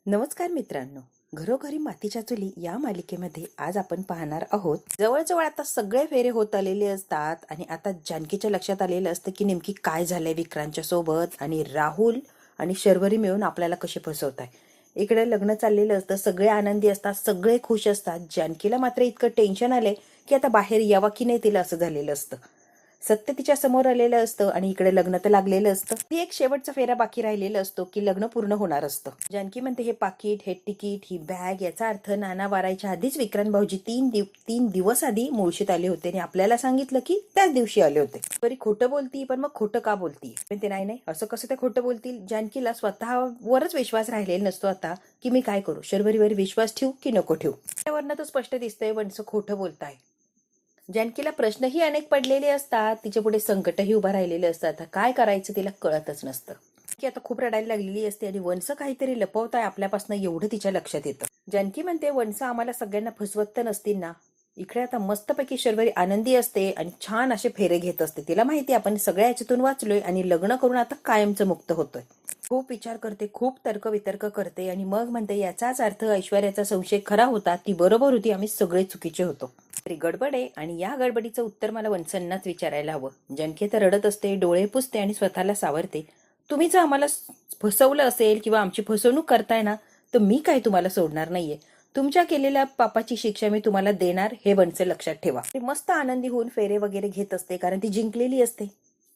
नमस्कार मित्रांनो, घरोघरी मातीच्या चुली या मालिकेमध्ये आज आपण पाहणार आहोत. जवळजवळ आता सगळे फेरे होत आलेले असतात आणि आता जानकीच्या लक्षात आलेलं असतं की नेमकी काय झालंय विक्रांतच्या सोबत आणि राहुल आणि शर्वरी मिळून आपल्याला कसे फसवत आहे. इकडे लग्न चाललेलं असतं, सगळे आनंदी असतात, सगळे खुश असतात. जानकीला मात्र इतकं टेन्शन आलंय की आता बाहेर यावं की नाही तिला असं झालेलं असतं. सत्य तिच्या समोर आलेलं असतं आणि इकडे लग्न तर लागलेलं असतं. ती एक शेवटचा फेरा बाकी राहिलेला असतो की लग्न पूर्ण होणार असतं. जानकी म्हणते हे पाकिट, हे तिकीट, ही बॅग, याचा अर्थ नाना वारायच्या आधीच विक्रांत भाऊजी तीन दिवस आधी मुळशीत आले होते आणि आपल्याला सांगितलं की त्याच दिवशी आले होते. बरी खोटं बोलती, पण मग खोटं का बोलती? पण ते नाही असं कसं ते खोटं बोलतील. जानकीला स्वतःवरच विश्वास राहिलेला नसतो आता की मी काय करू, शर्वरीवर विश्वास ठेवू की नको ठेवू. त्यावरनं तो स्पष्ट दिसतंय वंस खोटं बोलताय. जानकीला प्रश्नही अनेक पडलेले असतात, तिच्या पुढे संकटही उभं राहिलेले असतात. काय करायचं तिला कळतच नसतं की आता खूप रडायला लागलेली असते आणि वंस काहीतरी लपवताय आपल्यापासून एवढं तिच्या लक्षात येतं. जानकी म्हणते वंस आम्हाला सगळ्यांना फसवत तर नसतील ना. इकडे आता मस्तपैकी शर्वरी आनंदी असते आणि छान असे फेरे घेत असते. तिला माहिती आपण सगळ्या याच्यातून वाचलोय आणि लग्न करून आता कायमचं मुक्त होतोय. खूप विचार करते, खूप तर्कवितर्क करते आणि मग म्हणते याचाच अर्थ ऐश्वर्याचा संशय खरा होता, ती बरोबर होती, आम्ही सगळे चुकीचे होतो. तरी गडबड आहे आणि या गडबडीचं उत्तर मला वंसांनाच विचारायला हवं. जानकी तर रडत असते, डोळे पुसते आणि स्वतःला सावरते. तुम्ही जर आम्हाला फसवलं असेल किंवा आमची फसवणूक करताय ना, तर मी काय तुम्हाला सोडणार नाहीये. तुमच्या केलेल्या पापाची शिक्षा मी तुम्हाला देणार, हे वंस लक्षात ठेवा. ती मस्त आनंदी होऊन फेरे वगैरे घेत असते कारण ती जिंकलेली असते.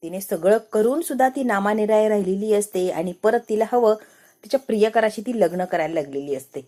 तिने सगळं करून सुद्धा ती नामानिराय राहिलेली असते आणि परत तिला हवं तिच्या प्रियकराशी ती लग्न करायला लागलेली असते.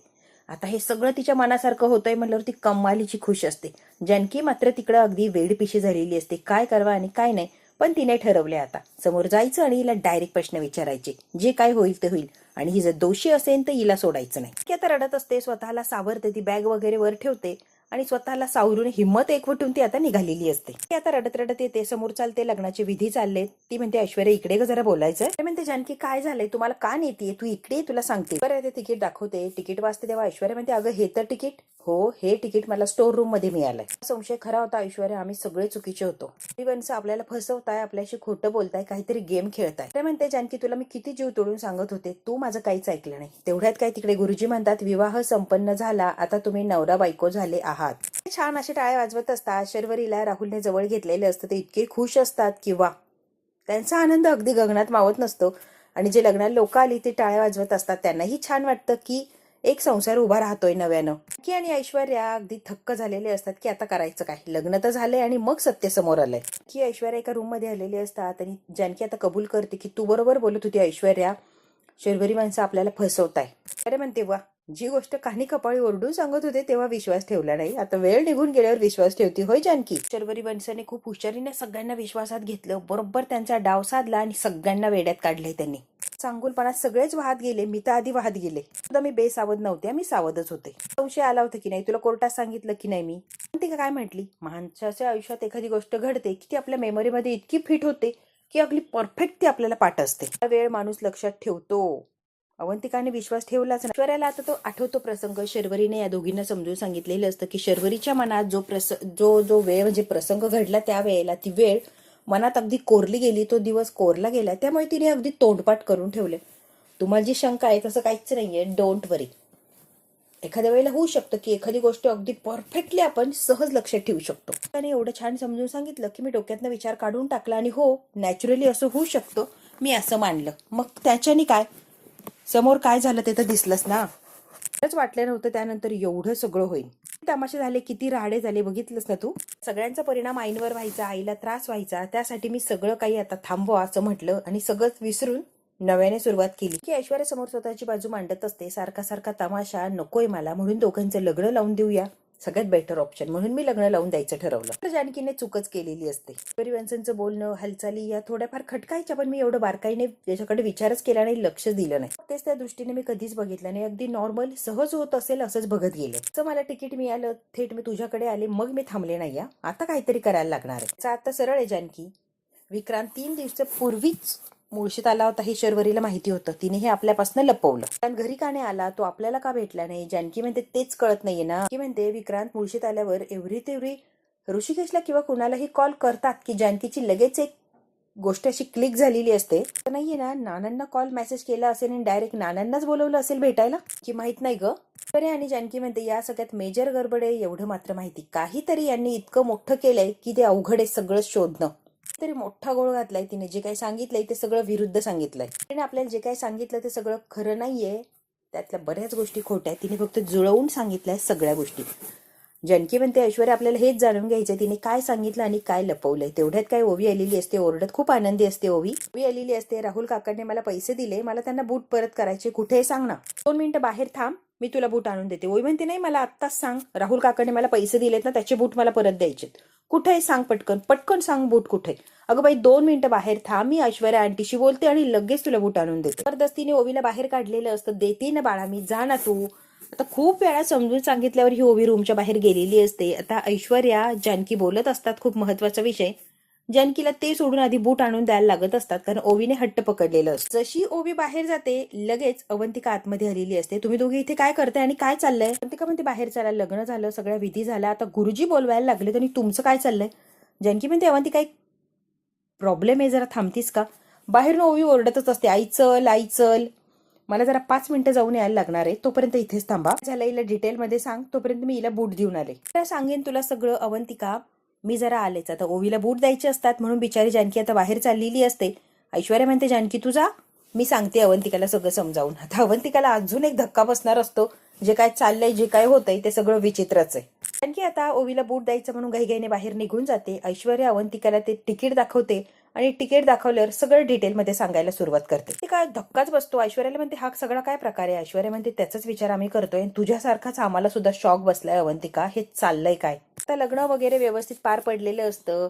आता हे सगळं तिच्या मनासारखं होतंय म्हटल्यावर ती कमालीची खुश असते. जानकी मात्र तिकडं अगदी वेडपिशी झालेली असते, काय करावं आणि काय नाही. पण तिने ठरवले आता समोर जायचं आणि हिला डायरेक्ट प्रश्न विचारायचे, जे काय होईल ते होईल. आणि ही जर दोषी असेल तर हिला सोडायचं नाही. की आता रडत असते, स्वतःला सावरते, ती बॅग वगैरे वर ठेवते आणि स्वतःला सावरून हिंमत एकवटून ती आता निघालेली असते. ती आता रडत रडत येते, समोर चालते, लग्नाचे विधी चाललेत. ती म्हणते ऐश्वर्या इकडे जरा बोलायचं. ते म्हणते जानकी काय झालंय, तुम्हाला का नेतीये, तू इकडे तुला सांगते. बरं ते तिकीट दाखवते, तिकीट वाचते तेव्हा ऐश्वर्या म्हणते अगं हे तर तिकीट. हो, हे तिकीट मला स्टोर रूम मध्ये मिळालंय. संशय खरा होता ऐश्वर्या, आम्ही सगळे चुकीचे होतो. वंस आपल्याला फसवताय, आपल्याशी खोटं बोलताय, काहीतरी गेम खेळताय. ते म्हणते जानकी तुला मी किती जीव तोडून सांगत होते, तू माझं काहीच ऐकलं नाही. तेवढ्यात काय तिकडे गुरुजी म्हणतात विवाह संपन्न झाला, आता तुम्ही नवरा बायको झाले आहात. छान असे टाळे वाजवत असतात. शर्वरीला राहुलने जवळ घेतलेले असतं, ते इतके खुश असतात किंवा त्यांचा आनंद अगदी गगनात मावत नसतो. आणि जे लग्नाला लोक आली ते टाळ्या वाजवत असतात, त्यांनाही छान वाटतं की एक संसार उभा राहतोय नव्यानं. की आणि ऐश्वर्या अगदी थक्क झालेले असतात की आता करायचं काय, लग्न तर झालंय आणि मग सत्य समोर आलंय. की ऐश्वर्या एका रूम मध्ये आलेली असतात आणि जानकी आता कबूल करते की तू बरोबर बोलत होती ऐश्वर्या, शर्वरी माणसं आपल्याला फसवताय. अरे म्हणते वा, जी गोष्ट काही कपाळी ओरडून सांगत होते तेव्हा विश्वास ठेवला नाही, आता वेळ निघून गेल्यावर विश्वास ठेवती होय जानकी. शर्वरी वंशाने खूप हुशारीने सगळ्यांना विश्वासात घेतलं, बरोबर त्यांचा डाव साधला आणि सगळ्यांना वेड्यात काढले त्यांनी. चांगुलपणात सगळेच वाहत गेले, मी तर आधी वाहत गेले. सुद्धा मी बेसावध नव्हते, मी सावधच होते. संशय आला होता की नाही, तुला कोर्टात सांगितलं की नाही मी. ती काय म्हटली, माणसाच्या आयुष्यात एखादी गोष्ट घडते की ती आपल्या मेमरीमध्ये इतकी फिट होते की अगदी परफेक्ट ती आपल्याला पाठ असते. वेळ माणूस लक्षात ठेवतो. अवंतिकाने विश्वास ठेवलाच नाही. ऐश्वर्याला आता तो आठवतो प्रसंग. शर्वरीने या दोघींना समजून सांगितलेलं असतं की शर्वरीच्या मनात जो वेळ म्हणजे प्रसंग घडला त्या वेळेला ती वेळ मनात अगदी कोरली गेली, तो दिवस कोरला गेला, त्यामुळे तिने अगदी तोंडपाठ करून ठेवले. तुम्हाला जी शंका आहे तसं काहीच नाहीये, डोंट वरी. एखाद्या वेळेला होऊ शकतं की एखादी गोष्ट अगदी परफेक्टली आपण सहज लक्षात ठेवू शकतो. त्याने एवढं छान समजून सांगितलं की मी डोक्यातनं विचार काढून टाकला आणि हो, नॅचरली असं होऊ शकतं, मी असं मानलं. मग त्याच्याने काय, समोर काय झालं ते तर दिसलंच ना. वाटलं नव्हतं त्यानंतर एवढं सगळं होईल. तमाशे झाले, किती राडे झाले बघितलंस ना तू. सगळ्यांचा परिणाम आईंवर व्हायचा, आईला त्रास व्हायचा, त्यासाठी मी सगळं काही आता थांबवा असं म्हटलं आणि सगळंच विसरून नव्याने सुरुवात केली. की ऐश्वर्या समोर स्वतःची बाजू मांडत असते, सारखा सारखा तमाशा नकोय मला, म्हणून दोघांचं लग्न लावून देऊया, सगळ्यात बेटर ऑप्शन, म्हणून मी लग्न लावून द्यायचं ठरवलं. तर जानकीने चूकच केलेली असते. वंशांचं बोलणं, हालचाली या थोड्याफार खटकायच्या, पण मी एवढं बारकाईने त्याच्याकडे विचारच केला नाही, लक्ष दिलं नाही. तेच त्या दृष्टीने मी कधीच बघितलं नाही, अगदी नॉर्मल सहज होत असेल असंच बघत गेले. तर मला तिकीट मिळालं, थेट मी तुझ्याकडे आले, मग मी थांबले नाही. आता काहीतरी करायला लागणार आहे. आता सरळ आहे जानकी. विक्रांत 3 दिवसापूर्वीच मुळशीत आला होता हे शर्वरीला माहिती होतं, तिने हे आपल्यापासून लपवलं. कारण घरी का नाही आला, तो आपल्याला का भेटला नाही, जानकी म्हणते तेच कळत नाहीये ना. की म्हणते विक्रांत मुळशीत आल्यावर एव्हरी तेवढी ऋषिकेशला किंवा कुणालाही कॉल करतात की जानकीची लगेच एक गोष्ट अशी क्लिक झालेली असते. नाहीये ना, नानांना कॉल मेसेज केला असेल आणि डायरेक्ट नानांनाच बोलवलं असेल भेटायला की माहित नाही ग. अरे आणि जानकी म्हणते या सगळ्यात मेजर गडबड आहे एवढं मात्र माहिती, काहीतरी यांनी इतकं मोठं केलंय की ते अवघड आहे सगळं शोधणं. तरी मोठा गोळ घातलाय तिने, जे काही सांगितलंय ते सगळं विरुद्ध सांगितलंय. तिने आपल्याला जे काही सांगितलं ते सगळं खरं नाहीये, त्यातल्या बऱ्याच गोष्टी खोट्या आहेत. तिने फक्त जुळवून सांगितलंय सगळ्या गोष्टी. जानकी म्हणते ऐश्वर्या आपल्याला हेच जाणून घ्यायचं तिने काय सांगितलं आणि काय लपवलंय. तेवढ्यात काय ओवी आलेली असते, ओरडत खूप आनंदी असते. ओवी आलेली असते. राहुल काकांनी मला पैसे दिले, मला त्यांना बूट परत करायचे, कुठे सांग ना, 2 मिनिटं बाहेर थांब, मी तुला बूट आणून देते. ओवी म्हणते नाही मला आत्ताच सांग, राहुल काकांनी मला पैसे दिलेत ना, त्याचे बूट मला परत द्यायचे. कुठे सांग, पटकन पटकन सांग बूट कुठे. अगं बाई 2 मिनिटं बाहेर थांब, मी ऐश्वर्या आंटीशी बोलते आणि लगेच तुला बूट आणून देते. जबरदस्तीने ओवीला बाहेर काढलेलं असतं. देते ना बाळा मी, जा ना तू. आता खूप वेळा समजून सांगितल्यावर ही ओवी रूमच्या बाहेर गेलेली असते. आता ऐश्वर्या जानकी बोलत असतात खूप महत्वाचा विषय. जानकीला ते सोडून आधी बूट आणून द्यायला लागत असतात कारण ओवीने हट्ट पकडलेलं असतं. जशी ओवी बाहेर जाते लगेच अवंतिका आतमध्ये आलेली असते. तुम्ही दोघे इथे काय करताय आणि काय चाललंय. अवंतिका म्हणते बाहेर चला, लग्न झालं, सगळ्या विधी झाला, आता गुरुजी बोलवायला लागले आणि तुमचं काय चाललंय. जानकी म्हणते अवंतिका एक प्रॉब्लेम आहे, जरा थांबतीस का. बाहेरून ओवी ओरडतच असते आई चल आई चल, मला जरा 5 मिनिटं जाऊन यायला लागणार आहे, तोपर्यंत इथेच थांबा. झालं हिला डिटेलमध्ये सांग, तोपर्यंत मी हिला बूट देऊन आले. सांगेन तुला सगळं अवंतिका, मी जरा आलेच. आता ओवीला बूट द्यायचे असतात म्हणून बिचारी जानकी आता बाहेर चाललेली असते. ऐश्वर्या म्हणते जानकी तुझा, मी सांगते अवंतिकाला सगळं समजावून. आता अवंतिकाला अजून एक धक्का बसणार असतो. जे काय चाललंय, जे काय होतंय ते सगळं विचित्रच आहे. जानकी आता ओवीला बूट द्यायचं म्हणून घाईघाईने बाहेर निघून जाते. ऐश्वर्या अवंतिकाला ते तिकीट दाखवते आणि तिकीट दाखवल्यावर सगळं डिटेलमध्ये सांगायला सुरुवात करते. ते काय धक्काच बसतो. ऐश्वर्याला म्हणते हा सगळा काय प्रकार आहे. ऐश्वर्या म्हणते त्याचाच विचार आम्ही करतोय, तुझ्यासारखाच आम्हाला सुद्धा शॉक बसलाय अवंतिका, हे चाललंय काय. आता लग्न वगैरे व्यवस्थित पार पडलेलं असतं.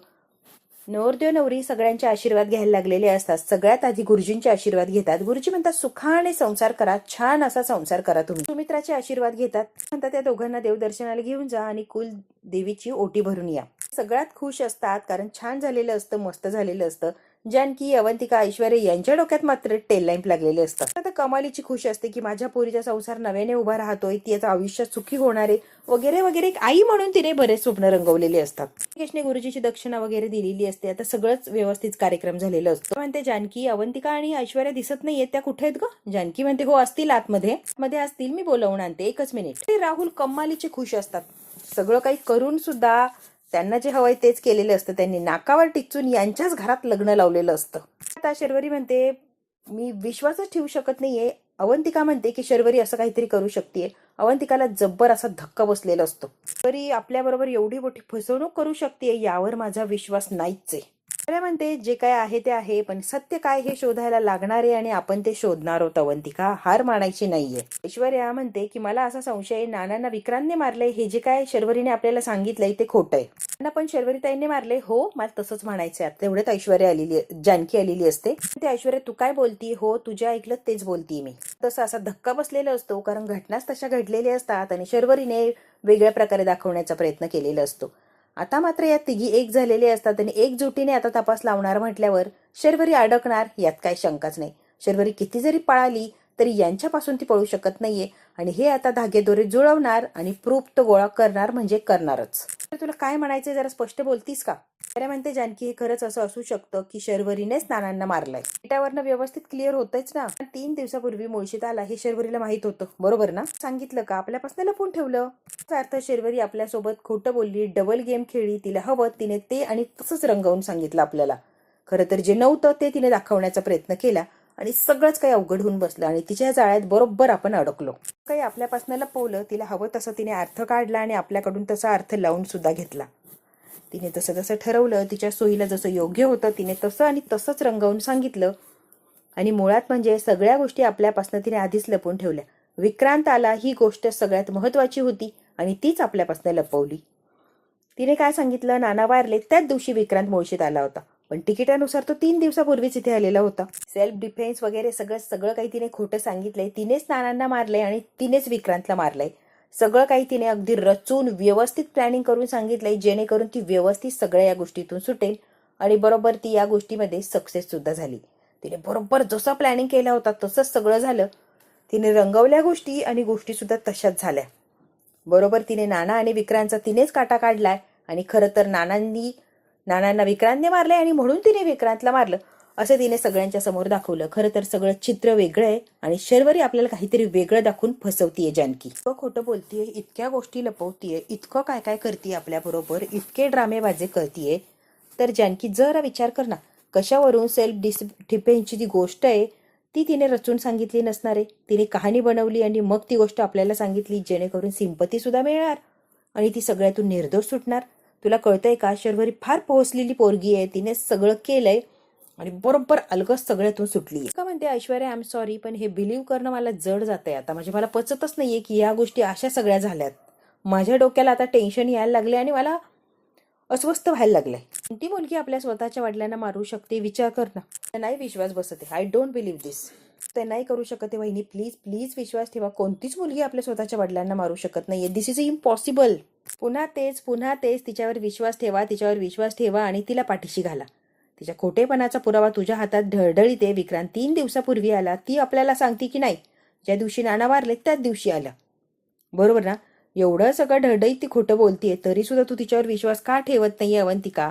नवरदेव नवरी सगळ्यांचे आशीर्वाद घ्यायला लागलेले असतात. सगळ्यात आधी गुरुजींचे आशीर्वाद घेतात. गुरुजी म्हणतात सुखाने संसार करा, छान असा संसार करा. तुम्ही सुमित्राचे आशीर्वाद घेतात. म्हणतात त्या दोघांना देवदर्शनाला घेऊन जा आणि कुल देवीची ओटी भरून या. सगळ्यात खुश असतात कारण छान झालेलं असतं, मस्त झालेलं असतं. जानकी अवंतिका ऐश्वर्या यांच्या डोक्यात मात्र टेल लॅम्प लागलेले असतात. आता कमालीची खुश असते की माझ्या पोरीचा संसार नव्याने उभा राहतोय, ती आता आयुष्यात सुखी होणार आहे वगैरे वगैरे. एक आई म्हणून तिने बरेच स्वप्न रंगवलेले असतात. कृष्णे गुरुजीची दक्षिणा वगैरे दिलेली असते. आता सगळंच व्यवस्थित कार्यक्रम झालेला असतो. म्हणते जानकी अवंतिका आणि ऐश्वर्या दिसत नाहीयेत, त्या कुठे आहेत ग. जानकी म्हणते हो असतील आतमध्ये, मध्ये असतील, मी बोलवून आणते, एकच मिनिट. राहुल कमालीचे खुश असतात. सगळं काही करून सुद्धा त्यांना जे हवंय तेच केलेलं असतं. त्यांनी नाकावर टिचून यांच्याच घरात लग्न लावलेलं असतं. आता शर्वरी म्हणते मी विश्वासच ठेवू शकत नाहीये. अवंतिका म्हणते की शर्वरी असं काहीतरी करू शकते. अवंतिकाला जब्बर असा धक्का बसलेला असतो. तरी आपल्या बरोबर एवढी मोठी फसवणूक करू शकते यावर माझा विश्वास नाहीच आहे. म्हणते जे काय आहे ते आहे, पण सत्य काय हे शोधायला लागणार आहे आणि आपण ते शोधणार आहोत. अवंतिका हार मानायची नाहीये. ऐश्वर्या म्हणते की मला असा संशय नानांना विक्रांतने मारलंय, हे जे काय शर्वरीने आपल्याला सांगितलंय ते खोटं आहे. त्यांना पण शर्वरीताईंनी मारले. हो मला तसंच म्हणायचंय. तेवढ्यात ऐश्वर्या आलेली, जानकी आलेली असते. ते ऐश्वर्या तू काय बोलती. हो तुझ्या ऐकलं तेच बोलती मी. तसा असा धक्का बसलेला असतो कारण घटनाच तशा घडलेल्या असतात आणि शर्वरीने वेगळ्या प्रकारे दाखवण्याचा प्रयत्न केलेला असतो. आता मात्र या तिघी एक झालेले असतात आणि एकजुटीने आता तपास लावणार म्हटल्यावर शर्वरी अडकणार यात काही शंकाच नाही. शर्वरी किती जरी पळाली तरी यांच्यापासून ती पळू शकत नाहीये आणि हे आता धागेदोरे जुळवणार आणि प्रूफ तो गोळा करणार म्हणजे करणारच. तुला काय म्हणायचंय जरा स्पष्ट बोलतीस का. खरं म्हणते जानकी हे खरंच असं असू शकतं की शर्वरीनेच नानांना मारलंय. पिटावरनं व्यवस्थित क्लिअर होतच ना. 3 दिवसापूर्वी मुळशीत आला हे शर्वरीला माहित होतं, बरोबर ना. सांगितलं का आपल्यापासून लपून ठेवलं. अर्थ शर्वरी आपल्यासोबत खोटं बोलली, डबल गेम खेळली, तिला हवं तिने ते आणि तसंच रंगवून सांगितलं आपल्याला. खरं तर जे नव्हतं ते तिने दाखवण्याचा प्रयत्न केला आणि सगळंच काही अवघड होऊन बसलं आणि तिच्या जाळ्यात बरोबर आपण अडकलो. काही आपल्यापासून लपवलं, तिला हवं तसं तिने अर्थ काढला आणि आपल्याकडून तसा अर्थ लावून सुद्धा घेतला. तिने तसं तसं ठरवलं, तिच्या सोयीला जसं योग्य होतं तिने तसं आणि तसंच रंगवून सांगितलं. आणि मुळात म्हणजे सगळ्या गोष्टी आपल्यापासून तिने आधीच लपवून ठेवल्या. विक्रांत आला ही गोष्ट सगळ्यात महत्वाची होती आणि तीच आपल्यापासून लपवली. तिने काय सांगितलं, नाना वारले त्याच दिवशी विक्रांत मुळशीत आला होता, पण तिकिटानुसार तो 3 दिवसापूर्वीच इथे आलेला होता. सेल्फ डिफेन्स वगैरे सगळं काही तिने खोटं सांगितलंय. तिनेच नानांना मारलंय आणि तिनेच विक्रांतला मारलंय. सगळं काही तिने अगदी रचून व्यवस्थित प्लॅनिंग करून सांगितलंय, जेणेकरून ती व्यवस्थित सगळ्या या गोष्टीतून सुटेल आणि बरोबर ती या गोष्टीमध्ये सक्सेस सुद्धा झाली. तिने बरोबर जसं प्लॅनिंग केला होता तसंच सगळं झालं. तिने रंगवल्या गोष्टी आणि गोष्टी सुद्धा तशाच झाल्या. बरोबर तिने नाना आणि विक्रांतचा तिनेच काटा काढलाय आणि खरं तर नानांनी नानांना विक्रांतने मारलंय आणि म्हणून तिने विक्रांतला मारलं असं तिने सगळ्यांच्या समोर दाखवलं. खरं तर सगळं चित्र वेगळं आहे आणि शर्वरी आपल्याला काहीतरी वेगळं दाखवून फसवतीये जानकी. इतकं खोटं बोलतीये, इतक्या गोष्टी लपवतीये, इतकं काय काय करतीये आपल्याबरोबर, इतके ड्रामेबाजी करतीये. तर जानकी जरा विचार कर ना, कशावरून सेल्फ डिफेन्सची जी गोष्ट आहे ती तिने रचून सांगितली नसणार आहे. तिने कहाणी बनवली आणि मग ती गोष्ट आपल्याला सांगितली, जेणेकरून सिंपती सुद्धा मिळणार आणि ती सगळ्यातून निर्दोष सुटणार. तुला कळतंय का, शर्वरी फार पोहोचलेली पोरगी आहे, तिने सगळं केलंय आणि बरोबर अलगद सगळ्यातून सुटली. का म्हणते ऐश्वर्या, आय एम सॉरी, पण हे बिलीव्ह करणं मला जड जातंय आता. म्हणजे मला पचतच नाहीये की या गोष्टी अशा सगळ्या झाल्यात. माझ्या डोक्याला आता टेन्शन यायला लागले आणि मला अस्वस्थ व्हायला लागलंय. कोणती मुलगी आपल्या स्वतःच्या वडिलांना मारू शकते, विचार कर ना. नाही विश्वास बसत आहे. आय डोंट बिलीव्ह दिस. ते नाही करू शकत आहे वहिनी, प्लीज प्लीज विश्वास ठेवा. कोणतीच मुलगी आपल्या स्वतःच्या वडिलांना मारू शकत नाहीये. दिस इज इम्पॉसिबल. पुन्हा तेच तिच्यावर विश्वास ठेवा आणि तिला पाठीशी घाला. तिच्या खोटेपणाचा पुरावा तुझ्या हातात ढळढळीते. विक्रांत 3 दिवसापूर्वी आला, ती आपल्याला सांगते की नाही ज्या दिवशी नाना वारले त्याच दिवशी आला, बरोबर ना? एवढं सगळं ढळढळीत ती खोटं बोलतीये, तरी सुद्धा तू तिच्यावर विश्वास का ठेवत नाहीये अवंतिका?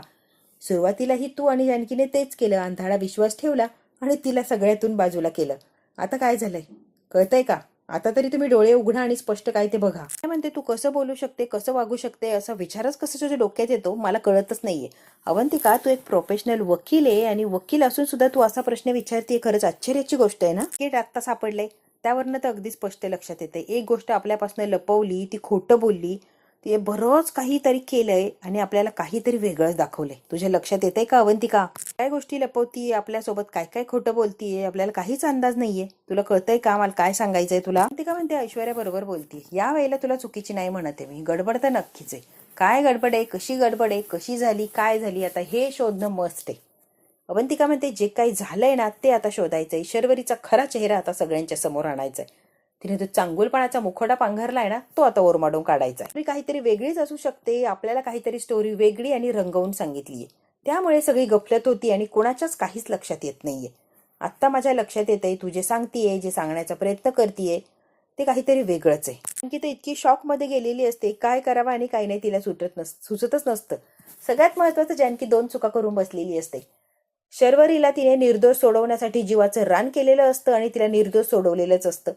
सुरुवातीलाही तू आणि जानकीने तेच केलं, अंधाडा विश्वास ठेवला आणि तिला सगळ्यातून बाजूला केलं. आता काय झालंय कळतंय का? आता तरी तुम्ही डोळे उघडा आणि स्पष्ट काय ते बघा. काय म्हणते तू, कसं बोलू शकते, कसं वागू शकते, असा विचारच कसं तुझ्या डोक्यात येतो मला कळतच नाहीये. अवंतिका, तू एक प्रोफेशनल वकील आहे आणि वकील असून सुद्धा तू असा प्रश्न विचारते, खरंच आश्चर्याची गोष्ट आहे ना. की आत्ता सापडलंय त्यावरनं तर अगदी स्पष्ट लक्षात येते, एक गोष्ट आपल्यापासून लपवली, ती खोटं बोलली, ते बरंच काहीतरी केलंय आणि आपल्याला काहीतरी वेगळंच दाखवलंय. तुझ्या लक्षात येतंय का अवंतिका? काय गोष्टी लपवतीये आपल्यासोबत, काय काय खोटं बोलतीये, आपल्याला काहीच अंदाज नाहीये. तुला कळतंय का मला काय सांगायचंय तुला? अवंतिका म्हणते ऐश्वर्या बरोबर बोलती, या वेळेला तुला चुकीची नाही म्हणते मी. गडबड तर नक्कीच आहे. काय गडबड आहे, कशी गडबड आहे, कशी झाली, काय झाली, आता हे शोधणं मस्ट आहे. अवंतिका म्हणते जे काही झालंय ना ते आता शोधायचंय. शर्वरीचा खरा चेहरा आता सगळ्यांच्या समोर आणायचाय. तिने तो चांगुलपणाचा मुखवटा पांघरलाय ना, तो आता ओरमाडून काढायचा. तरी काहीतरी वेगळीच असू शकते, आपल्याला काहीतरी स्टोरी वेगळी आणि रंगवून सांगितलीये, त्यामुळे सगळी गफलत होती आणि कोणाच्याच काहीच लक्षात येत नाहीये. आत्ता माझ्या लक्षात येतंय, तू जे सांगतीये, जे सांगण्याचा प्रयत्न करतीये ते काहीतरी वेगळंच आहे. आणखी ते इतकी शॉक मध्ये गेलेली असते, काय करावं आणि काय नाही तिला सुचतच नसतं. सगळ्यात महत्वाचं, जानकी 2 चुका करून बसलेली असते. शर्वरीला तिने निर्दोष सोडवण्यासाठी जीवाचं रान केलेलं असतं आणि तिला निर्दोष सोडवलेलंच असतं.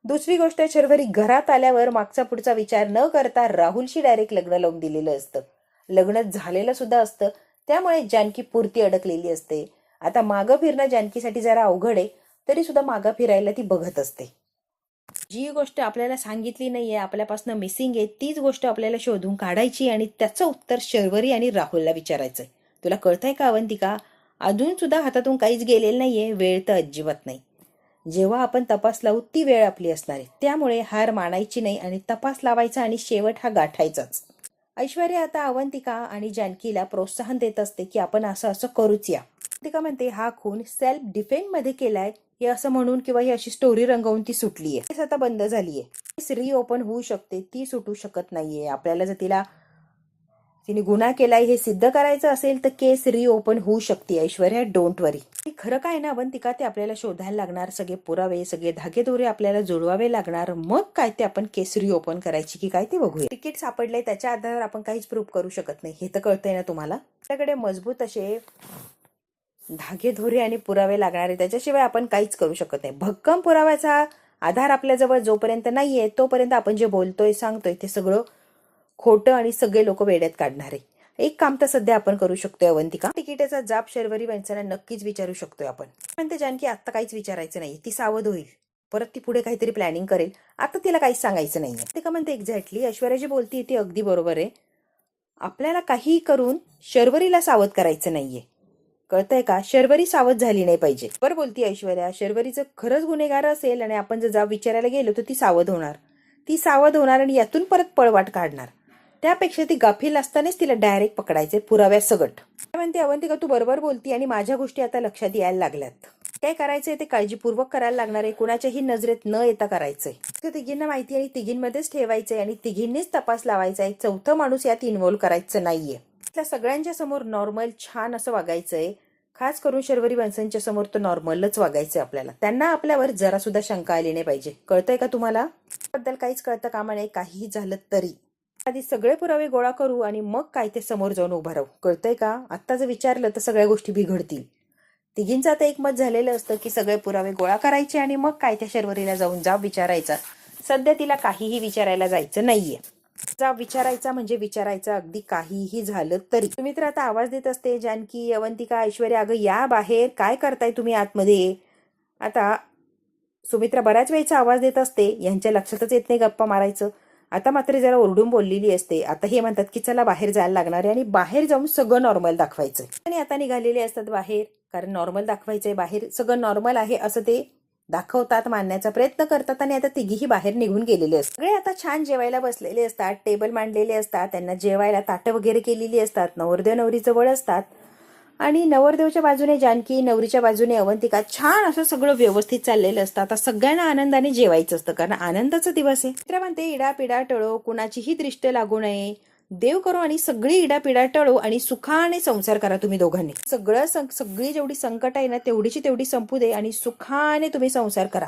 दुसरी गोष्ट, शर्वरी घरात आल्यावर मागचा पुढचा विचार न करता राहुलशी डायरेक्ट लग्न लावून दिलेलं असतं. लग्न झालेलं सुद्धा असतं, त्यामुळे जानकी पुरती अडकलेली असते. आता मागं फिरणं जानकीसाठी जरा अवघड आहे, तरी सुद्धा मागं फिरायला ती बघत असते. जी गोष्ट आपल्याला सांगितली नाहीये, आपल्यापासून मिसिंग आहे, तीच गोष्ट आपल्याला शोधून काढायची आणि त्याचं उत्तर शर्वरी आणि राहुलला विचारायचंय. तुला कळतंय का अवंतिका? अजून सुद्धा हातातून काहीच गेलेलं नाहीये, वेळ तर अजिबात नाही. जेव्हा आपण तपास लावू ती वेळ आपली असणार आहे, त्यामुळे हार मानायची नाही आणि तपास लावायचा आणि शेवट हा गाठायचाच. ऐश्वर्या आता अवंतिका आणि जानकीला प्रोत्साहन देत असते की आपण असं असं करूच या. अवंतिका म्हणते हा खून सेल्फ डिफेन्स मध्ये केलाय हे असं म्हणून किंवा ही अशी स्टोरी रंगवून ती सुटलीये. केस आता बंद झालीये, केस रिओपन होऊ शकते, ती सुटू शकत नाहीये. आपल्याला जर तिने गुन्हा केलाय हे सिद्ध करायचं असेल तर केस रिओपन होऊ शकते. ऐश्वर्या, डोंट वरी. खरं काय ना अवंतिका, ते आपल्याला शोधायला लागणार, सगळे पुरावे, सगळे धागेदोरे आपल्याला जोडवावे लागणार, मग काय ते आपण केस रिओपन करायची की काय ते बघूया. तिकीट सापडलंय त्याच्या आधारावर आपण काहीच प्रूफ करू शकत नाही, हे तर कळतंय ना तुम्हाला. आपल्याकडे मजबूत असे धागेदोरे आणि पुरावे लागणार आहे, त्याच्याशिवाय आपण काहीच करू शकत नाही. भक्कम पुराव्याचा आधार आपल्याजवळ जोपर्यंत नाहीये तोपर्यंत आपण जे बोलतोय सांगतोय ते सगळं खोटं आणि सगळे लोक वेड्यात काढणार आहे. एक काम तर सध्या आपण करू शकतोय अवंतिका, तिकिटाचा जाब शर्वरी वंशाला नक्कीच विचारू शकतोय आपण. पण जानकी आता काहीच विचारायचं नाही, ती सावध होईल, परत ती पुढे काहीतरी प्लॅनिंग करेल. आता तिला काहीच सांगायचं नाहीये. ते का म्हणते एक्झॅक्टली ऐश्वर्या जी बोलतीये ती अगदी बरोबर आहे. आपल्याला काही करून शर्वरीला सावध करायचं नाहीये, कळतंय का? शर्वरी सावध झाली नाही पाहिजे. बरं बोलती ऐश्वर्या, शर्वरीचं खरंच गुन्हेगार असेल आणि आपण जर जाब विचारायला गेलो तर ती सावध होणार आणि यातून परत पळवाट काढणार. त्यापेक्षा ती गाफील असतानाच तिला डायरेक्ट पकडायचे पुराव्यासकट. म्हणते अवंतिका, तू बरोबर बोलती आणि माझ्या गोष्टी आता लक्षात यायला लागल्यात. काय करायचंय ते काळजीपूर्वक करायला लागणार आहे, कुणाच्याही नजरेत न येता करायचंय. तिघींना माहिती आणि तिघींमध्येच ठेवायचंय आणि तिघींनीच तपास लावायचा आहे, चौथं माणूस यात इन्व्हॉल्व्ह करायचं नाहीये. त्या सगळ्यांच्या समोर नॉर्मल छान असं वागायचंय, खास करून शर्वरी वंशांच्या समोर तर नॉर्मलच वागायचंय आपल्याला. त्यांना आपल्यावर जरा सुद्धा शंका आली नाही पाहिजे, कळतंय का तुम्हाला? बद्दल काहीच कळतं कामा नाही, काहीही झालं तरी. आधी सगळे पुरावे गोळा करू आणि मग काय ते समोर जाऊन उभं राहू. कळतंय का? आत्ता जर विचारलं तर सगळ्या गोष्टी बिघडतील. तिघींचं आता एकमत झालेलं असतं की सगळे पुरावे गोळा करायचे आणि मग काय त्या शर्वरीला जाऊन जाब विचारायचा. सध्या तिला काहीही विचारायला जायचं नाहीये. जाब विचारायचा म्हणजे विचारायचा, अगदी काहीही झालं तरी. सुमित्रा आता आवाज देत असते, जानकी, अवंतिका, ऐश्वर्या, अगं या बाहेर, काय करताय तुम्ही आतमध्ये? आता सुमित्रा बऱ्याच वेळचा आवाज देत असते, यांच्या लक्षातच येत नाही गप्पा मारायचं. आता मात्र जरा ओरडून बोललेली असते. आता हे म्हणतात की चला बाहेर जायला लागणार आहे आणि बाहेर जाऊन सगळं नॉर्मल दाखवायचं. आणि आता निघालेले असतात बाहेर, कारण नॉर्मल दाखवायचंय, बाहेर सगळं नॉर्मल आहे असं ते दाखवतात, मानण्याचा प्रयत्न करतात. आणि आता तिघीही बाहेर निघून गेलेले असतात. सगळे आता छान जेवायला बसलेले असतात, टेबल मांडलेले असतात, त्यांना जेवायला ताटं वगैरे केलेली असतात, नवरदेव नवरी जवळ असतात आणि नवरदेवच्या बाजूने जानकी, नवरीच्या बाजूने अवंतिका. छान असं सगळं व्यवस्थित चाललेलं असतं. आता सगळ्यांना आनंदाने जेवायचं असतं, कारण आनंदाचा दिवस आहे. मित्र म्हणते इडापिडा टळो, कुणाचीही दृष्ट लागू नये, देव करो आणि सगळी इडापिडा टळो आणि सुखाने संसार करा तुम्ही दोघांनी. सगळी जेवढी संकट आहे ना तेवढीची तेवढी संपू दे आणि सुखाने तुम्ही संसार करा.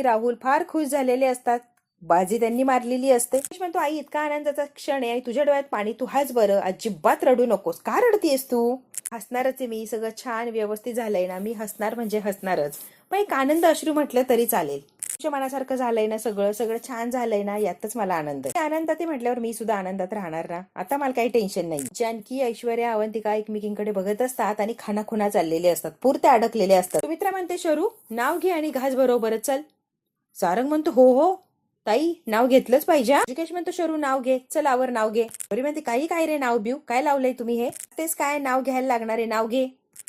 राहुल फार खुश झालेले असतात, बाजी त्यांनी मारलेली असते. म्हणतो आई इतका आनंदाचा क्षण आहे आणि तुझ्या डोळ्यात पाणी, तू हाच बरं, अजिबात रडू नकोस. का रडतीयस तू? हसणारच आहे मी, सगळं छान व्यवस्थित झालंय ना, मी हसणार म्हणजे हसणारच. पण एक आनंद अश्रू म्हटलं तरी चालेल. तुझ्या मनासारखं झालंय ना, सगळं सगळं छान झालंय ना, यातच मला आनंद आहे. आनंदात म्हटल्यावर मी सुद्धा आनंदात राहणार ना, आता मला काही टेन्शन नाही. जानकी, ऐश्वर्या, अवंतिका एकमेकींकडे बघत असतात आणि खानाखुना चाललेले असतात, पुरते अडकलेले असतात. सुमित्रा म्हणते शरू नाव घे आणि घास बरोबरच चल. सारंग म्हणतो हो हो ताई, नाव घेतलंच पाहिजे. ऋषिकेश म्हणतो शरू नाव घे, चल आवर नाव घे. बरी म्हणते काही काय रे नाव बिव काय लावलंय तुम्ही हे? तेच काय नाव घ्यायला लागणार आहे, नाव घे.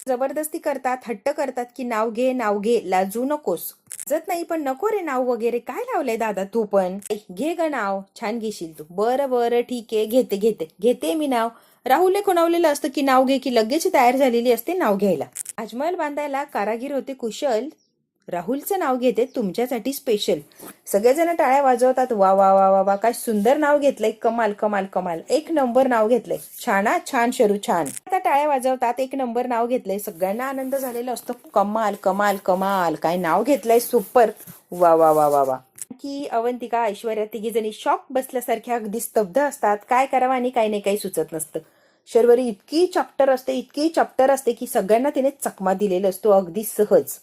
जबरदस्ती करतात, हट्ट करतात की नाव घे नाव घे, लाजू नकोस. जत नाही पण नको रे नाव वगैरे, काय लावलंय दादा तू पण? घे ग नाव, छान घेशील तू. बरं बरं ठीक आहे, घेते मी नाव. राहुलने खुणावलेलं असतं की नाव घे की लगेच तयार झालेली असते नाव घ्यायला. ताजमहल बांधायला कारागीर होते कुशल, राहुलचं नाव घेते तुमच्यासाठी स्पेशल. सगळेजण टाळ्या वाजवतात, वा वा वा वा वा, काय सुंदर नाव घेतलंय, कमाल कमाल कमाल, एक नंबर नाव घेतलंय, छाना छान शरू छान. आता टाळ्या वाजवतात, एक नंबर नाव घेतलंय, सगळ्यांना आनंद झालेला असतो. कमाल कमाल कमाल, काय नाव घेतलंय, सुपर, वा वा वा वा वा. की अवंतिका, ऐश्वर्या तिघी जणी शॉक बसल्यासारख्या अगदी स्तब्ध असतात. काय करावं आणि काही नाही काही सुचत नसतं. शर्वरी इतकी चॅप्टर असते की सगळ्यांना तिने चकमा दिलेला असतो अगदी सहज.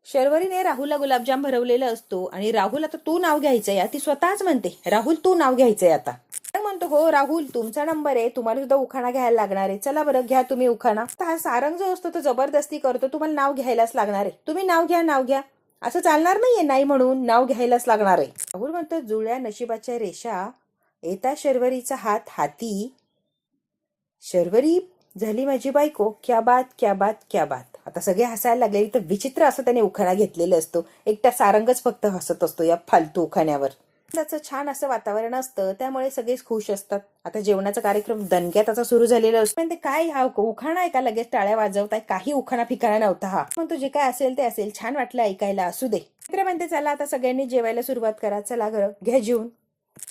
शर्वरीने राहुलला गुलाबजाम भरवलेला असतो आणि राहुल आता तू नाव घ्यायचंय, ती स्वतःच म्हणते राहुल तू नाव घ्यायचंय आता. म्हणतो हो राहुल तुमचा नंबर आहे, तुम्हाला सुद्धा उखाणा घ्यायला लागणार आहे, चला बरं घ्या तुम्ही उखाणा. हा सारंग जो असतो तो जबरदस्ती करतो, तुम्हाला नाव घ्यायलाच लागणार आहे, तुम्ही नाव घ्या, असं चालणार नाहीये, नाही म्हणून नाव घ्यायलाच लागणार आहे. राहुल म्हणतो जुळ्या नशिबाच्या रेषा येता शर्वरीचा हात हाती, शर्वरी झाली माझी बायको, क्या बात क्या बात क्या बात. आता सगळे हसायला लागले. तर विचित्र असं त्याने उखाणा घेतलेलं असतो, एकटा सारंगच फक्त हसत असतो या फालतू उखाण्यावर. त्याचं छान असं वातावरण असतं, त्यामुळे सगळेच खुश असतात. आता जेवणाचा कार्यक्रम दणक्यात आता सुरू झालेला असतो. ते काय हा उखाणा आहे का, लगेच टाळ्या वाजवताय, काही उखाणा फिकाणा नव्हता हा. म्हणतो जे काय असेल ते असेल, छान वाटलं ऐकायला, असू दे. मित्र म्हणते चला आता सगळ्यांनी जेवायला सुरुवात करा, चला घरं घ्या जेवून.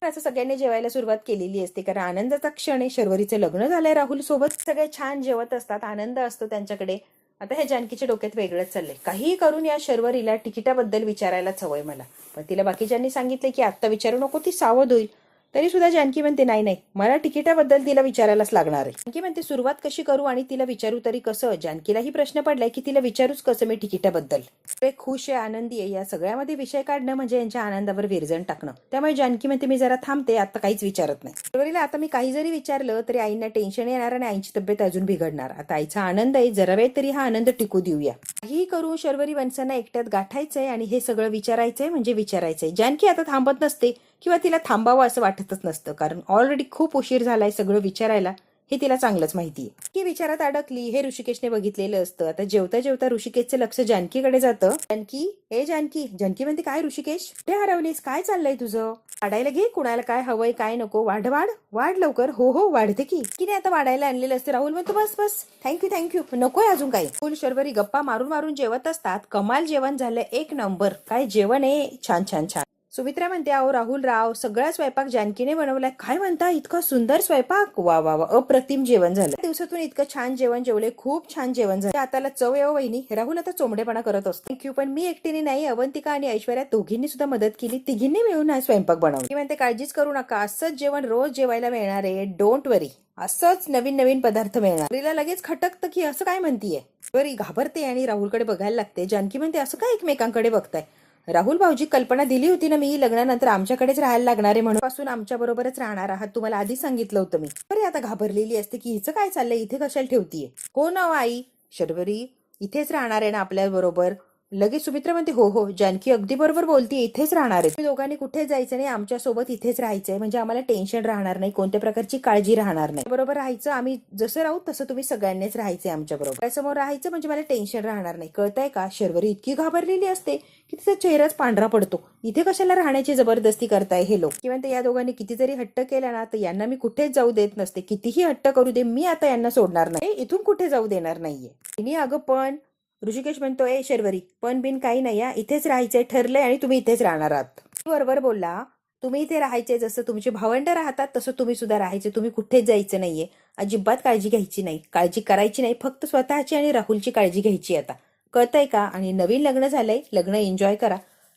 असं सगळ्यांनी जेवायला सुरुवात केलेली असते, कारण आनंदाचा क्षण आहे, शर्वरीचं लग्न झालंय राहुल सोबत. सगळे छान जेवत असतात, आनंद असतो त्यांच्याकडे. आता हे जानकीच्या डोक्यात वेगळंच चाललंय, काही करून या शर्वरीला तिकिटाबद्दल विचारायलाच हवंय मला. पण तिला बाकीच्यांनी सांगितलं की आत्ता विचारू नको, ती सावध होईल. तरी सुद्धा जानकी म्हणते नाही मला तिकिटाबद्दल तिला विचारायलाच लागणार आहे. जानकी म्हणते सुरुवात कशी करू आणि तिला विचारू तरी कसं. जानकीलाही प्रश्न पडलाय की तिला विचारूच कसं मी तिकिटाबद्दल. ते खुश आहे, आनंदी आहे, या सगळ्यामध्ये विषय काढणं म्हणजे यांच्या आनंदावर विरजण टाकणं. त्यामुळे जानकी म्हणते मी जरा थांबते, आता काहीच विचारत नाही. शर्वरीला आता मी काही जरी विचारलं तरी आईंना टेन्शन येणार आणि आईची तब्येत अजून बिघडणार. आता आईचा आनंद आहे, जरा वेळ तरी हा आनंद टिकू देऊया. काही करू शर्वरी वंशांना एकट्यात गाठायचंय आणि हे सगळं विचारायचंय म्हणजे विचारायचंय. जानकी आता थांबत नसते किंवा तिला थांबावं असं वाटतच नसतं, कारण ऑलरेडी खूप उशीर झालाय सगळं विचारायला, हे तिला चांगलंच माहितीये. की विचारात अडकली हे ऋषिकेशने बघितलेलं असतं. आता जेवता जेवता ऋषिकेशचं लक्ष जानकीकडे जातं. जानकी म्हणते काय ऋषिकेश कुठे हरवलीस, काय चाललंय तुझं? वाढायला घे, कुणाला काय हवंय काय नको, वाढ लवकर. हो वाढते की नाही आता वाढायला आणलेलं असतं. राहुल म्हणतो बस थँक्यू नकोय अजून काही. फुल शर्वरी गप्पा मारून जेवत असतात. कमाल जेवण झालं, एक नंबर, काय जेवण आहे, छान. सुमित्रा म्हणते, अहो राहुल राव, सगळा स्वयंपाक जानकीने बनवलाय. काय म्हणता, इतका सुंदर स्वयंपाक? वा वा वा, अप्रतिम जेवण झालं. दिवसातून इतकं छान जेवण जेवले, खूप छान जेवण झालं. आताला चव येऊ वहिनी. राहुल आता चोंबडेपणा करत असतो. थँक्यू, पण मी एकटीने नाही, अवंतिका आणि ऐश्वर्या दोघींनी सुद्धा मदत केली. तिघींनी मिळून हा स्वयंपाक बनवला. मी म्हणते, काळजीच करू नका, असंच जेवण रोज जेवायला मिळणार आहे. डोंट वरी. असंच नवीन नवीन पदार्थ मिळणार. तिला लगेच खटकतं की असं काय म्हणतीये. बरी घाबरते आणि राहुलकडे बघायला लागते. जानकी म्हणते, असं काय एकमेकांकडे बघताय? राहुल भाऊजी, कल्पना दिली होती ना मी, लग्नानंतर आमच्याकडेच राहायला लागणार आहे म्हणून. पासून आमच्या बरोबरच राहणार आहात, तुम्हाला आधी सांगितलं होतं मी. बरे आता घाबरलेली असते की हिचं काय चाललंय, इथे कशाला ठेवतीये. हो ना आई, शर्वरी इथेच राहणार आहे ना आपल्या बरोबर. लगेच सुमित्रा म्हणते, हो हो जानकी अगदी बरोबर बोलतीये, इथेच राहणार आहे. तुम्ही दोघांनी कुठेच जायचं नाही, आमच्या सोबत इथेच राहायचंय. म्हणजे आम्हाला टेन्शन राहणार नाही, कोणत्या प्रकारची काळजी राहणार नाही. बरोबर राहायचं, आम्ही जसं राहू तसं तुम्ही सगळ्यांनीच राहायचंय आमच्या बरोबर. समोर राहायचं म्हणजे मला टेन्शन राहणार नाही. कळतंय का? शर्वरी इतकी घाबरलेली असते की तिचा चेहराच पांढरा पडतो. इथे कशाला राहण्याची जबरदस्ती करताय हे लोक. किंवा या दोघांनी कितीतरी हट्ट केला ना, तर यांना मी कुठेच जाऊ देत नसते. कितीही हट्ट करू दे, मी आता यांना सोडणार नाही, इथून कुठे जाऊ देणार नाहीये. तिने अगं पण ऋषिकेश म्हणतोय, शर्वरी पण बिन काही नाही, इथेच राहायचंय ठरलंय आणि तुम्ही इथेच राहणार आहात. बरोबर बोलला. तुम्ही इथे राहायचे, जसं तुमचे भावंड राहतात तसं तुम्ही सुद्धा राहायचे. तुम्ही कुठेच जायचं नाहीये. अजिबात काळजी घ्यायची नाही, काळजी करायची नाही. फक्त स्वतःची आणि राहुलची काळजी घ्यायची आता. कळतंय का? आणि नवीन लग्न झालंय, लग्न एन्जॉय करा.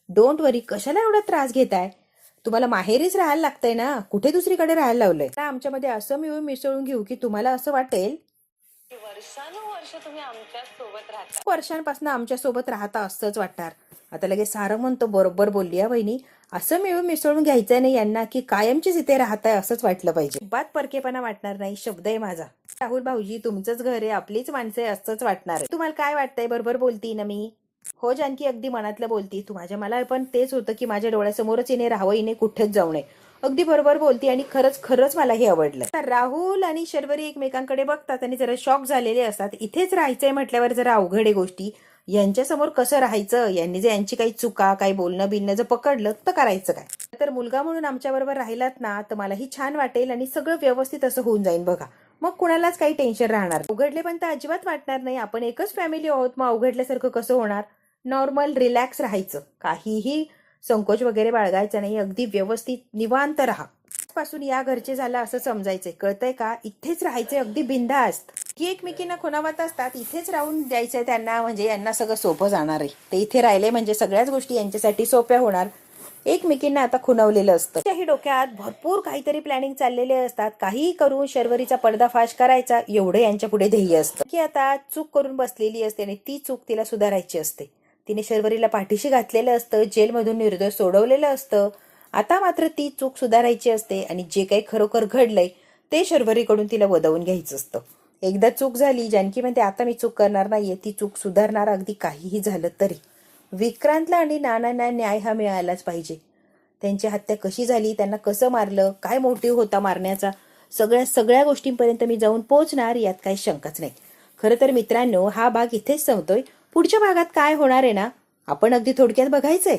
डोंट वरी. कशाला एवढा त्रास घेताय? तुम्हाला माहेरीच राहायला लागतंय ना, कुठे दुसरीकडे राहायला लावलंय. आमच्यामध्ये असं मिळून मिसळून घेऊ की तुम्हाला असं वाटेल वर्षानुवर्ष तुम्ही आमच्या सोबत राहता, वर्षांपासून आमच्या सोबत राहता असंच वाटणार. आता लगेच सारंग म्हणतो, बरोबर बोलली या बहिणी. असं मिळून मिसळून घ्यायचंय नाही यांना की कायमचीच इथे राहताय असंच वाटलं पाहिजे. बात परकेपणा वाटणार नाही, शब्द आहे माझा. राहुल भाऊजी, तुमचंच घर आहे, आपलीच माणसं आहे असंच वाटणार आहे. तुम्हाला काय वाटतंय? बरोबर बोलती ना मी? हो जानकी, अगदी मनातलं बोलती तू. माझ्या मला पण तेच होतं की माझ्या डोळ्यासमोरच हिने राहावं, हिने कुठेच जाऊ नये. अगदी बरोबर बोलती आणि खरंच खरंच मला हे आवडलं. राहुल आणि शर्वरी एकमेकांकडे बघतात आणि जरा शॉक झालेले असतात. इथेच राहायचंय म्हटल्यावर जरा अवघड आहे गोष्टी. यांच्यासमोर कसं राहायचं? यांनी जर यांची काही चुका, काही बोलणं बिलणं जर पकडलं तर करायचं काय? तर मुलगा म्हणून आमच्या बरोबर राहिलात ना, तर मलाही छान वाटेल आणि सगळं व्यवस्थित असं होऊन जाईल बघा. मग कुणालाच काही टेन्शन राहणार. अवघडले पण तर अजिबात वाटणार नाही. आपण एकच फॅमिली आहोत, मग अवघडल्यासारखं कसं होणार? नॉर्मल रिलॅक्स राहायचं, काहीही संकोच वगैरे बाळगायचा नाही. अगदी व्यवस्थित निवांत राहा. पासून या घरचे झालं असं समजायचंय. कळतंय का? इथेच राहायचंय, अगदी बिनधास्त. की एकमेकींना खुणावत असतात, इथेच राहून द्यायचंय त्यांना. म्हणजे यांना सगळं सोपं जाणार आहे. ते इथे राहिले म्हणजे सगळ्याच गोष्टी यांच्यासाठी सोप्या होणार. एकमेकींना आता खुणवलेलं असतं. त्याही डोक्यात भरपूर काहीतरी प्लॅनिंग चाललेले असतात. काहीही करून शर्वरीचा पर्दाफाश करायचा, एवढं यांच्या पुढे ध्येय असतं. की आता चूक करून बसलेली असते आणि ती चूक तिला सुधारायची असते. तिने शर्वरीला पाठीशी घातलेलं असतं, जेलमधून निर्दोष सोडवलेलं असतं. आता मात्र ती चूक सुधारायची असते आणि जे काही खरोखर घडलंय ते शर्वरीकडून तिला वदवून घ्यायचं असतं. एकदा चूक झाली, जानकी म्हणते आता मी चूक करणार नाहीये, ती चूक सुधारणार अगदी काहीही झालं तरी. विक्रांतला आणि नानांना न्याय हा मिळालाच पाहिजे. त्यांची हत्या कशी झाली, त्यांना कसं मारलं, काय मोटिव्ह होता मारण्याचा, सगळ्या गोष्टींपर्यंत मी जाऊन पोहोचणार, यात काही शंकाच नाही. खरं तर मित्रांनो, हा भाग इथेच संपतोय. पुढच्या भागात काय होणार आहे ना, आपण अगदी थोडक्यात बघायचंय.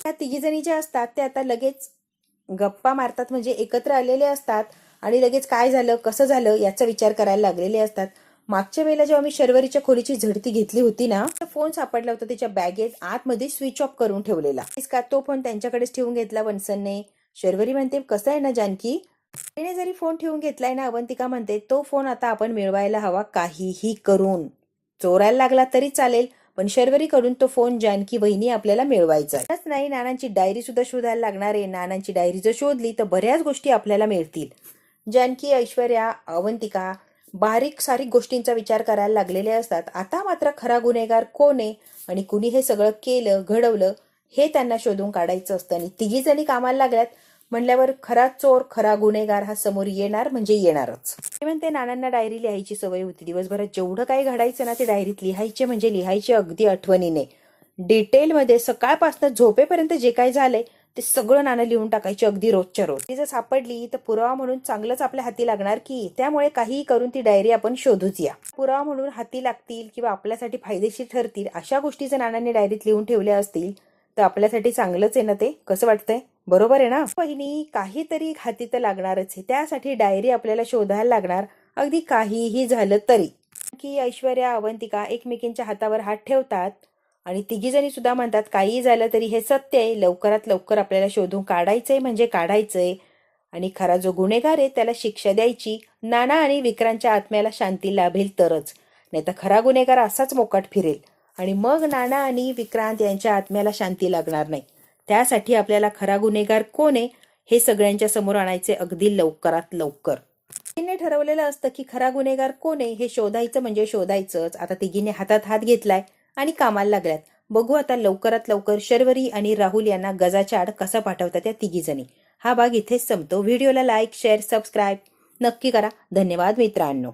त्या तिघीजणी ज्या असतात ते आता लगेच गप्पा मारतात, म्हणजे एकत्र आलेले असतात आणि लगेच काय झालं, कसं झालं याचा विचार करायला लागलेले असतात. मागच्या वेळेला जेव्हा मी शर्वरीच्या खोलीची झडती घेतली होती ना, फोन सापडला होता तिच्या बॅगेत, आतमध्ये स्विच ऑफ करून ठेवलेला. का तो फोन त्यांच्याकडेच ठेवून घेतला वनसनने. शर्वरी म्हणते, कसं आहे ना जानकी, तिने जरी फोन ठेवून घेतलाय ना, अवंतिका म्हणते तो फोन आता आपण मिळवायला हवा, काहीही करून. चोरायला लागला तरी चालेल, पण शर्वरीकडून तो फोन जानकी वहिनी आपल्याला मिळवायचा नाही. नानांची डायरी सुद्धा शोधायला लागणार आहे. नानांची डायरी जर शोधली तर बऱ्याच गोष्टी आपल्याला मिळतील. जानकी, ऐश्वर्या, अवंतिका बारीक सारीक गोष्टींचा विचार करायला लागलेले असतात. आता मात्र खरा गुन्हेगार कोण आहे आणि कुणी हे सगळं केलं, घडवलं, हे त्यांना शोधून काढायचं असतं. आणि तिघी जणी कामाला लागल्यात म्हणल्यावर खरा चोर, खरा गुन्हेगार हा समोर येणार म्हणजे येणारच. म्हणते नानांना डायरी लिहायची सवय होती. दिवसभरात जेवढं काही घडायचं ना ते डायरीत लिहायचे, म्हणजे लिहायचे अगदी आठवणीने, डिटेलमध्ये. सकाळपासून झोपेपर्यंत जे काही झालंय ते सगळं नाणं लिहून टाकायची, अगदी रोजच्या रोज. ती जर सापडली तर पुरावा म्हणून चांगलंच आपल्या हाती लागणार की. त्यामुळे काहीही करून ती डायरी आपण शोधूच या. पुरावा म्हणून हाती लागतील किंवा आपल्यासाठी फायदेशीर ठरतील अशा गोष्टी जर नानांनी डायरीत लिहून ठेवल्या असतील तर आपल्यासाठी चांगलंच आहे ना ते. कसं वाटतंय? बरोबर आहे ना? बहिणी, काहीतरी हाती तर लागणारच आहे. त्यासाठी डायरी आपल्याला शोधायला लागणार, अगदी काहीही झालं तरी. की ऐश्वर्या, अवंतिका एकमेकींच्या हातावर हात ठेवतात आणि तिघीजणी सुद्धा म्हणतात काहीही झालं तरी हे सत्य आहे, लवकरात लवकर आपल्याला शोधून काढायचंय म्हणजे काढायचंय आणि खरा जो गुन्हेगार आहे त्याला शिक्षा द्यायची. नाना आणि विक्रांतच्या आत्म्याला शांती लाभेल तरच, नाही तर खरा गुन्हेगार असाच मोकाट फिरेल आणि मग नाना आणि विक्रांत यांच्या आत्म्याला शांती लागणार नाही. त्यासाठी आपल्याला खरा गुन्हेगार कोण आहे हे सगळ्यांच्या समोर आणायचे अगदी लवकरात लवकर. तिने ठरवलेलं असतं की खरा गुन्हेगार कोण आहे हे शोधायचं म्हणजे शोधायचंच. आता तिघीने हातात हात घेतलाय आणि कामाला लागल्यात. बघू आता लवकरात लवकर शर्वरी आणि राहुल यांना गजाच्या आड कसा पाठवतात त्या तिघीजणी. हा भाग इथेच संपतो. व्हिडिओला लाईक, शेअर, सबस्क्राईब नक्की करा. धन्यवाद मित्रांनो.